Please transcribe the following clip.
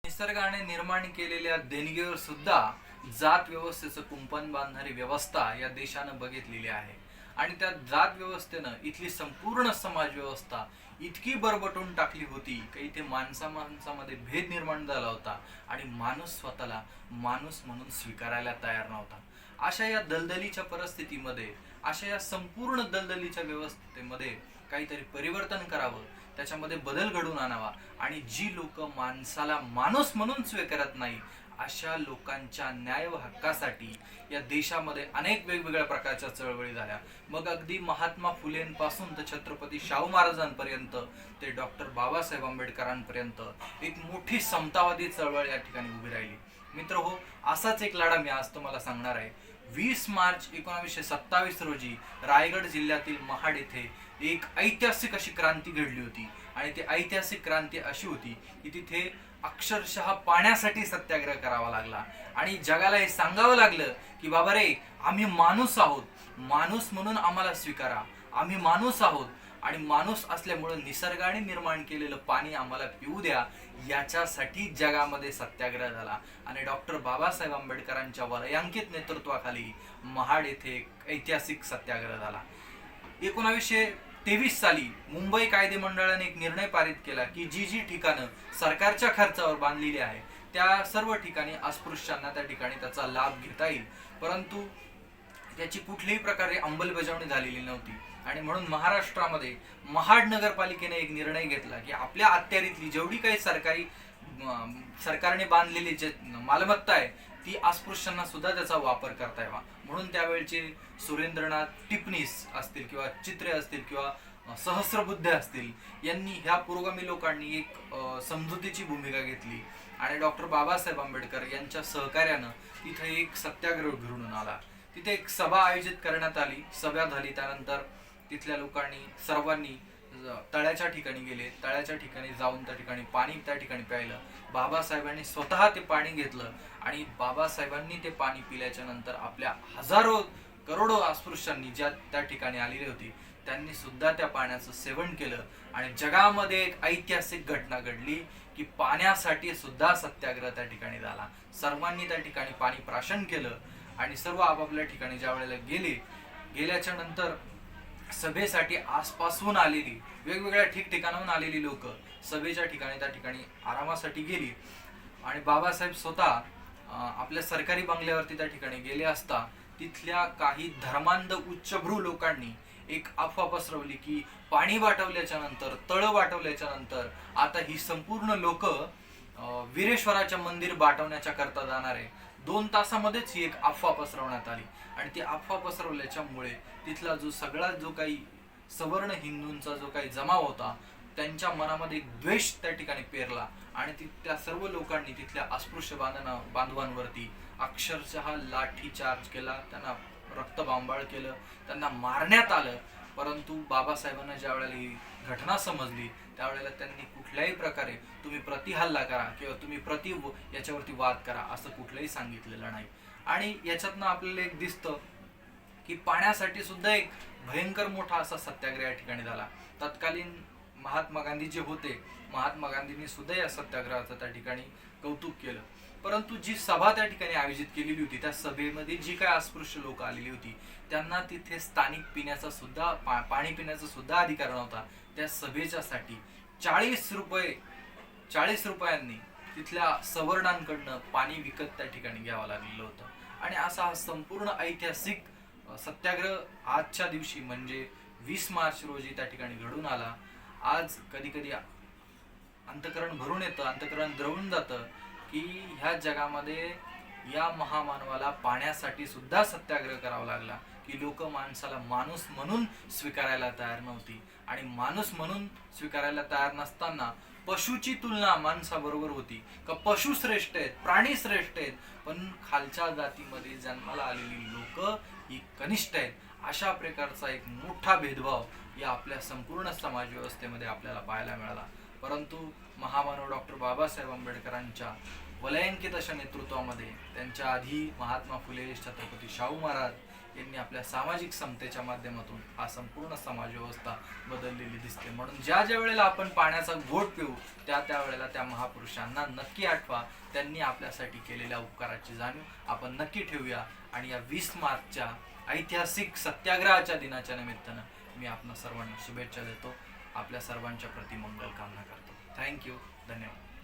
निसर्गाने निर्माण केलेल्या देणगीवर सुद्धा जात व्यवस्थेचं कुंपण बांधणारी व्यवस्था या देशानं बघितलेली आहे. आणि त्या जात व्यवस्थेनं इथली संपूर्ण समाज व्यवस्था इतकी बरबटून टाकली होती की इथे माणसा माणसामध्ये भेद निर्माण झाला होता आणि माणूस स्वतःला माणूस म्हणून स्वीकारायला तयार नव्हता. अशा या दलदलीच्या परिस्थितीमध्ये, अशा या संपूर्ण दलदलीच्या व्यवस्थेमध्ये काहीतरी परिवर्तन करावं, त्याच्यामध्ये बदल घडून आणावा आणि जी लोक माणसाला माणूस म्हणून स्वीकारत नाही अशा लोकांच्या न्याय व हक्कासाठी या देशामध्ये अनेक वेगवेगळ्या प्रकारच्या चळवळी झाल्या. मग अगदी महात्मा फुलेंपासून तर छत्रपती शाहू महाराजांपर्यंत ते डॉक्टर बाबासाहेब आंबेडकरांपर्यंत एक मोठी समतावादी चळवळ या ठिकाणी उभी राहिली. मित्र हो, असाच एक लढा मी आज तुम्हाला सांगणार आहे. 20 मार्च 1927 रोजी रायगड जिल्ह्यातील महाड येथे एक ऐतिहासिक अशी क्रांती घडली होती. आणि ती ऐतिहासिक क्रांती अशी होती की तिथे अक्षरशः पाण्यासाठी सत्याग्रह करावा लागला आणि जगाला हे सांगावं लागलं की बाबा रे, आम्ही माणूस आहोत, माणूस म्हणून आम्हाला स्वीकारा, आम्ही माणूस आहोत आणि माणूस असल्यामुळे निसर्गाने निर्माण केलेलं पाणी आम्हाला पिऊ द्या, याच्यासाठी जगामध्ये सत्याग्रह झाला. आणि डॉक्टर बाबासाहेब आंबेडकरांच्या वलयांकित नेतृत्वाखाली महाड येथे एक ऐतिहासिक सत्याग्रह झाला. 1923 साली मुंबई कायदे मंडळाने एक निर्णय पारित केला की जी ठिकाणं सरकारच्या खर्चावर बांधलेली आहे त्या सर्व ठिकाणी अस्पृश्यांना त्या ठिकाणी त्याचा लाभ घेता येईल, परंतु त्याची कुठल्याही प्रकारे अंमलबजावणी झालेली नव्हती. आणि म्हणून महाराष्ट्रामध्ये महाड नगरपालिकेने एक निर्णय घेतला की आपल्या अखत्यारीतली जेवढी काही सरकारने बांधलेली जे मालमत्ता आहे ती अस्पृश्यांना सुद्धा त्याचा वापर करता यावा. म्हणून त्यावेळचे सुरेंद्रनाथ टिपणीस असतील किंवा चित्रे असतील किंवा सहस्रबुद्धे असतील यांनी ह्या पुरोगामी लोकांनी एक समजुतीची भूमिका घेतली आणि डॉक्टर बाबासाहेब आंबेडकर यांच्या सहकार्यानं तिथे एक सत्याग्रह घडून आला. तिथे एक सभा आयोजित करण्यात आली. सभा झाली, त्यानंतर तिथल्या लोकांनी सर्वांनी तळ्याच्या ठिकाणी गेले, तळ्याच्या ठिकाणी जाऊन त्या ठिकाणी पाणी त्या ठिकाणी प्यायलं. बाबासाहेबांनी स्वतः ते पाणी घेतलं आणि बाबासाहेबांनी ते पाणी पिल्याच्या नंतर आपल्या हजारो करोडो अस्पृश्यांनी ज्या त्या ठिकाणी आलेली होती त्यांनी सुद्धा त्या पाण्याचं सेवन केलं. आणि जगामध्ये एक ऐतिहासिक घटना घडली की पाण्यासाठी सुद्धा सत्याग्रह त्या ठिकाणी झाला. सर्वांनी त्या ठिकाणी पाणी प्राशन केलं आणि सर्व आपापल्या ठिकाणी ज्या वेळेला गेल्याच्या नंतर सभेसाठी आसपासून आलेली वेगवेगळ्या ठिकठिकाणाहून आलेली लोक सभेच्या ठिकाणी त्या ठिकाणी आरामासाठी गेली आणि बाबासाहेब स्वतः आपल्या सरकारी बंगल्यावरती त्या ठिकाणी गेले असता तिथल्या काही धर्मांध उच्चभ्रू लोकांनी एक अफवा पसरवली की पाणी वाटवल्याच्या नंतर, तळं वाटवल्याच्या नंतर आता ही संपूर्ण लोक वीरेश्वराच्या मंदिर बाटवण्याच्या करता जाणार आहे. 2 तासामध्येच ही एक अफवा पसरवण्यात आली आणि ती अफवा पसरवल्याच्यामुळे तिथला जो काही सवर्ण हिंदूंचा जो काही जमाव होता त्यांच्या मनामध्ये एक द्वेष त्या ठिकाणी पेरला आणि त्या सर्व लोकांनी तिथल्या अस्पृश्य बांधवांवरती अक्षरशः लाठी चार्ज केला, त्यांना रक्तबांबाळ केलं, त्यांना मारण्यात आलं. परंतु बाबासाहेबांना ज्या वेळेला ही घटना समजली त्यावेळेला त्यांनी कुठल्याही प्रकारे तुम्ही प्रतिहल्ला करा किंवा तुम्ही याच्यावरती वाद करा असं कुठलंही सांगितलेलं नाही. आणि याच्यातनं आपल्याला एक दिसतं की पाण्यासाठी सुद्धा एक भयंकर मोठा असा सत्याग्रह या ठिकाणी झाला. तत्कालीन महात्मा गांधी जे होते, महात्मा गांधींनी सुद्धा या सत्याग्रहाचं त्या ठिकाणी कौतुक केलं. परंतु जी सभा त्या ठिकाणी आयोजित केलेली होती त्या सभेमध्ये जी काही अस्पृश्य लोक आलेली होती त्यांना तिथे स्थानिक पिण्याचा सुद्धा पाणी पिण्याचा सुद्धा अधिकार नव्हता. त्या सभेच्यासाठी 40 रुपयांनी तिथल्या सवर्णांकडनं पाणी विकत त्या ठिकाणी घ्यावं लागलेलं होतं. आणि असा हा संपूर्ण ऐतिहासिक सत्याग्रह आजच्या दिवशी म्हणजे 20 मार्च रोजी त्या ठिकाणी घडून आला. आज कधी कधी अंतःकरण भरून येतं, अंतःकरण द्रवून जातं की ह्या जगामध्ये या महामानवाला पाण्यासाठी सुद्धा सत्याग्रह करावा लागला की लोक माणसाला माणूस म्हणून स्वीकारायला तयार नव्हती. आणि माणूस म्हणून स्वीकारायला तयार नसताना पशुची तुलना माणसाबरोबर होती का पशु श्रेष्ठ आहेत, प्राणी श्रेष्ठ आहेत, पण खालच्या जातीमध्ये जन्माला आलेली लोक ही कनिष्ठ आहेत. अशा प्रकारचा एक मोठा भेदभाव या आपल्या संपूर्ण समाज व्यवस्थेमध्ये आपल्याला पाहायला मिळाला. परंतु महामानव डॉक्टर बाबासाहेब आंबेडकरांच्या वलयांकित अशा नेतृत्वामध्ये, त्यांच्या आधी महात्मा फुले, छत्रपती शाहू महाराज यांनी आपल्या सामाजिक समतेच्या माध्यमातून हा संपूर्ण समाज व्यवस्था बदललेली दिसते. म्हणून ज्या ज्या वेळेला आपण पाण्याचा घोट पिऊ त्या त्या वेळेला त्या महापुरुषांना नक्की आठवा. त्यांनी आपल्यासाठी केलेल्या उपकाराची जाणीव आपण नक्की ठेवूया. आणि या 20 मार्चच्या ऐतिहासिक सत्याग्रहाच्या दिनाच्या निमित्तानं मी आपणा सर्वांना शुभेच्छा देतो. आपल्या सर्वांच्या प्रति मंगल कामना करतो. थँक्यू. धन्यवाद.